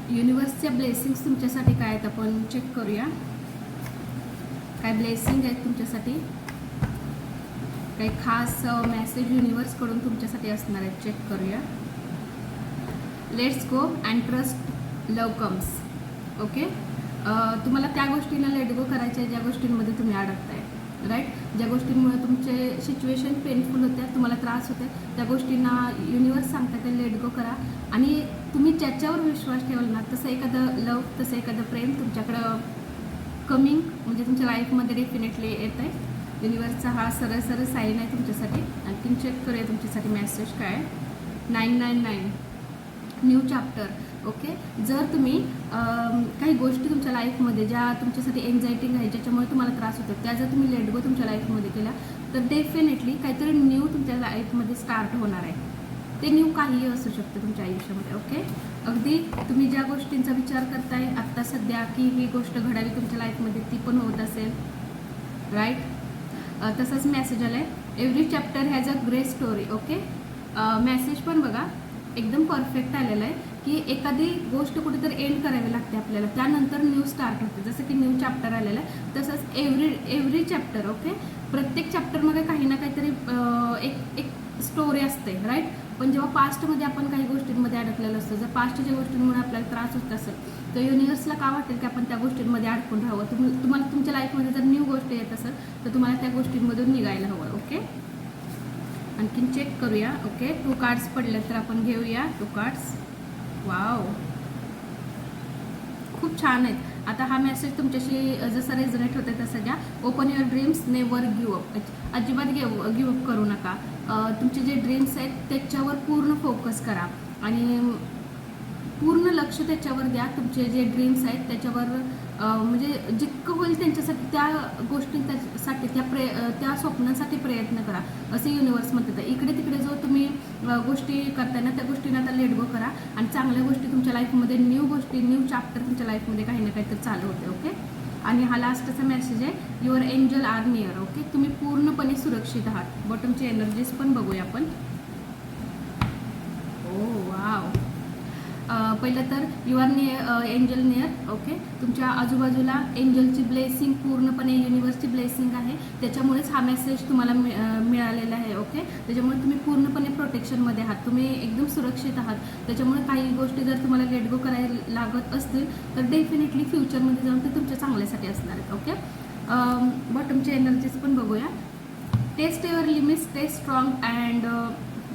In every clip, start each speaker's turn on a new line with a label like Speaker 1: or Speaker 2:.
Speaker 1: युनिवर्सच्या blessings तुमच्यासाठी काय आहेत आपण चेक करूया. काय ब्लेसिंग आहेत तुमच्यासाठी, काही खास मेसेज युनिवर्सकडून तुमच्यासाठी असणार आहेत, चेक करूया. Let's go and trust love comes. Okay, तुम्हाला त्या गोष्टींना लेट गो करायच्या ज्या गोष्टींमध्ये तुम्ही अडकताय, राईट. ज्या गोष्टींमुळे तुमचे सिच्युएशन पेनफुल होत्या, तुम्हाला त्रास होते, त्या गोष्टींना युनिवर्स सांगतात ते लेट गो करा. आणि तुम्ही ज्याच्यावर विश्वास ठेवाल ना, तसं एखादं लव, तसं एखादं प्रेम तुमच्याकडं कमिंग म्हणजे तुमच्या लाईफमध्ये डेफिनेटली येत आहे. युनिवर्सचा हा सरळ सरळ साईन आहे तुमच्यासाठी. आणखीन चेक करूया तुमच्यासाठी मेसेज काय आहे. 999 न्यू चॅप्टर. ओके, जर तुम्ही काही गोष्टी तुमच्या लाईफमध्ये ज्या तुमच्यासाठी एन्झायटिंग आहे, ज्याच्यामुळे तुम्हाला त्रास होतो, त्या जर तुम्ही लेट गो तुमच्या लाईफमध्ये केल्या तर डेफिनेटली काहीतरी न्यू तुमच्या लाईफमध्ये स्टार्ट होणार आहे. ते न्यू काहीही असू शकतं तुमच्या आयुष्यामध्ये. ओके, अगदी तुम्ही ज्या गोष्टींचा विचार करताय आत्ता सध्या की ही गोष्ट घडावी तुमच्या लाईफमध्ये, ती पण होत असेल, राईट. तसंच मेसेज आला आहे, every chapter has a great story. Okay, message पण बघा एकदम परफेक्ट आलेलं आहे की एखादी गोष्ट कुठेतरी एंड करावी लागते आपल्याला, त्यानंतर न्यू स्टार्ट होते. जसं की न्यू चॅप्टर आलेलं आहे, तसंच एव्हरी चॅप्टर. ओके, प्रत्येक चॅप्टरमध्ये काही ना काहीतरी एक स्टोरी असते, राईट. पण जेव्हा पास्टमध्ये आपण काही गोष्टींमध्ये अडकलेलं असतं, जर पास्टच्या गोष्टींमुळे आपल्याला त्रास होत असेल तर युनिवर्सला का वाटेल की आपण त्या गोष्टींमध्ये अडकून राहावं. तुम्हाला तुमच्या लाईफमध्ये जर न्यू गोष्ट येत असेल तर तुम्हाला त्या गोष्टींमधून निघायला हवं. ओके, आणखीन चेक करूया. ओके, 2 कार्ड्स पडले तर आपण घेऊया 2 कार्ड्स. वाव, खूप छान आहेत. आता हा मेसेज तुमच्याशी जसं रेझोनेट होते तसं घ्या. Open your dreams, never give up. अजिबात गिव्ह अप करू नका. तुमचे जे ड्रीम्स आहेत त्याच्यावर पूर्ण फोकस करा आणि पूर्ण लक्ष त्याच्यावर द्या. तुमचे जे ड्रीम्स आहेत त्याच्यावर म्हणजे जितकं होईल त्यांच्यासाठी, त्या गोष्टींसाठी, त्या स्वप्नांसाठी प्रयत्न करा, असे युनिवर्स म्हणतात. इकडे तिकडे जो तुम्ही गोष्टी करताय ना, त्या गोष्टींना आता लेट गो करा आणि चांगल्या गोष्टी तुमच्या लाईफमध्ये, न्यू गोष्टी, न्यू चॅप्टर तुमच्या लाईफमध्ये काही ना काहीतरी चालू होते. ओके, आणि हा लास्टचा मेसेज आहे, your angel are near. Okay, तुम्ही पूर्णपणे सुरक्षित आहात. बॉटमची एनर्जीज पण बघूया आपण. ओ वाव, पहिलं तर you are angel near. Okay, तुमच्या आजूबाजूला एंजलची ब्लेसिंग, पूर्णपणे युनिवर्सची ब्लेसिंग आहे, त्याच्यामुळेच हा मेसेज तुम्हाला मिळालेला आहे. ओके, त्याच्यामुळे तुम्ही पूर्णपणे प्रोटेक्शनमध्ये आहात, तुम्ही एकदम सुरक्षित आहात. त्याच्यामुळे काही गोष्टी जर तुम्हाला लेट गो करायला लागत असतील तर डेफिनेटली फ्युचरमध्ये जाऊन ते तुमच्या चांगल्यासाठी असणार आहेत. ओके, बॉटमची एनर्जीज पण बघूया. Test your limits, stay strong and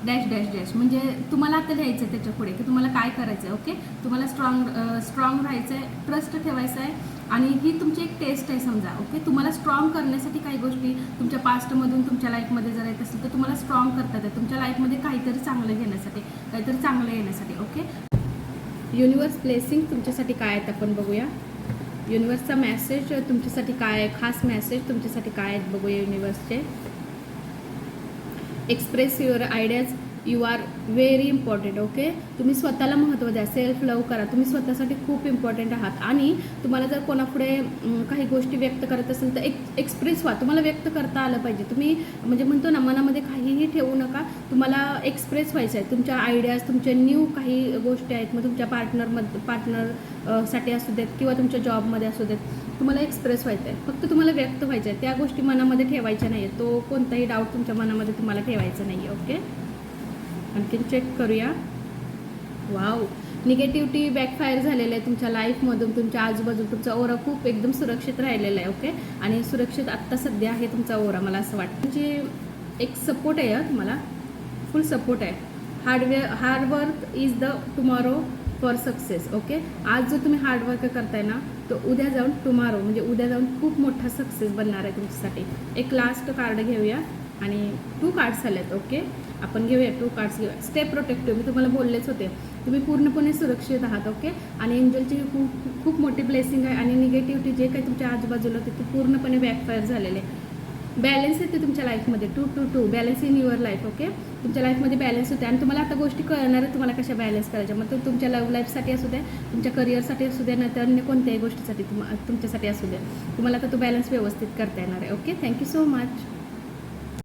Speaker 1: dash dash dash. म्हणजे तुम्हाला आता लिहायचं आहे त्याच्या पुढे की तुम्हाला काय करायचं आहे. ओके, तुम्हाला स्ट्रॉंग राहायचं आहे, ट्रस्ट ठेवायचं आहे आणि ही तुमची एक टेस्ट आहे समजा. ओके, तुम्हाला स्ट्रॉंग करण्यासाठी काही गोष्टी तुमच्या पास्टमधून तुमच्या लाईफमध्ये जर येत असेल तर तुम्हाला स्ट्रॉंग करतात आहे तुमच्या लाईफमध्ये काहीतरी चांगलं घेण्यासाठी, काहीतरी चांगलं येण्यासाठी. ओके, युनिवर्स ब्लेसिंग तुमच्यासाठी काय आहेत आपण बघूया. युनिवर्सचा मेसेज तुमच्यासाठी काय आहे, खास मेसेज तुमच्यासाठी काय आहेत बघूया युनिवर्सचे. Express your ideas, you are very important. Okay, तुम्ही स्वतःला महत्त्व द्या, सेल्फ लव करा. तुम्ही स्वतःसाठी खूप इम्पॉर्टंट आहात आणि तुम्हाला जर कोणापुढे काही गोष्टी व्यक्त करत असेल तर एक्सप्रेस व्हा. तुम्हाला व्यक्त करता आलं पाहिजे. तुम्ही म्हणजे म्हणतो ना, मनामध्ये काहीही ठेवू नका, तुम्हाला एक्सप्रेस व्हायचं आहे. तुमच्या आयडियाज, तुमच्या न्यू काही गोष्टी आहेत, मग तुमच्या पार्टनरसाठी असू देत किंवा तुमच्या जॉबमध्ये असू देत, तुम्हाला एक्सप्रेस व्हायचं आहे. फक्त तुम्हाला व्यक्त व्हायचं आहे, त्या गोष्टी मनामध्ये ठेवायच्या नाही आहेत. तो कोणताही डाऊट तुमच्या मनामध्ये तुम्हाला ठेवायचा नाही आहे. ओके, आणखीन चेक करूया. वाव, निगेटिव्हिटी बॅकफायर झालेलं आहे तुमच्या लाईफमधून, तुमच्या आजूबाजू तुमचा ओरा खूप एकदम सुरक्षित राहिलेला आहे. ओके, आणि सुरक्षित आत्ता सध्या आहे तुमचा ओरा, मला असं वाटतं. म्हणजे एक सपोर्ट आहे तुम्हाला, फुल सपोर्ट आहे. Hard work is the tomorrow for success. Okay, आज जो तुम्ही हार्डवर्क करताय ना, तो उद्या जाऊन टुमॉरो म्हणजे उद्या जाऊन खूप मोठा सक्सेस बनणार आहे तुमच्यासाठी. एक लास्ट कार्ड घेऊया आणि 2 कार्ड्स आलेत. ओके, आपण घेऊया 2 कार्ड्स घेऊया. स्टे प्रोटेक्टिव्ह, मी तुम्हाला बोललेच होते, तुम्ही पूर्णपणे सुरक्षित आहात. ओके, आणि एंजलची खूप मोठी ब्लेसिंग आहे आणि निगेटिव्हिटी जे काही तुमच्या आजूबाजूला होते ते पूर्णपणे बॅकफायर झालेले. बॅलन्स येते तुमच्या लाईफमध्ये, 2 to 2 balance in your life. Okay, तुमच्या लाईफमध्ये बॅलन्स होते आणि तुम्हाला आता गोष्टी कळणार आहे तुम्हाला कशा बॅलन्स करायच्या. मग तुमच्या लव्ह लाईफसाठी असू द्या, तुमच्या करिअरसाठी असू द्या, नाही तर अन्य कोणत्याही गोष्टीसाठी तुमच्यासाठी असू द्या, तुम्हाला आता तो बॅलन्स व्यवस्थित करता येणार आहे. Okay, thank you so much.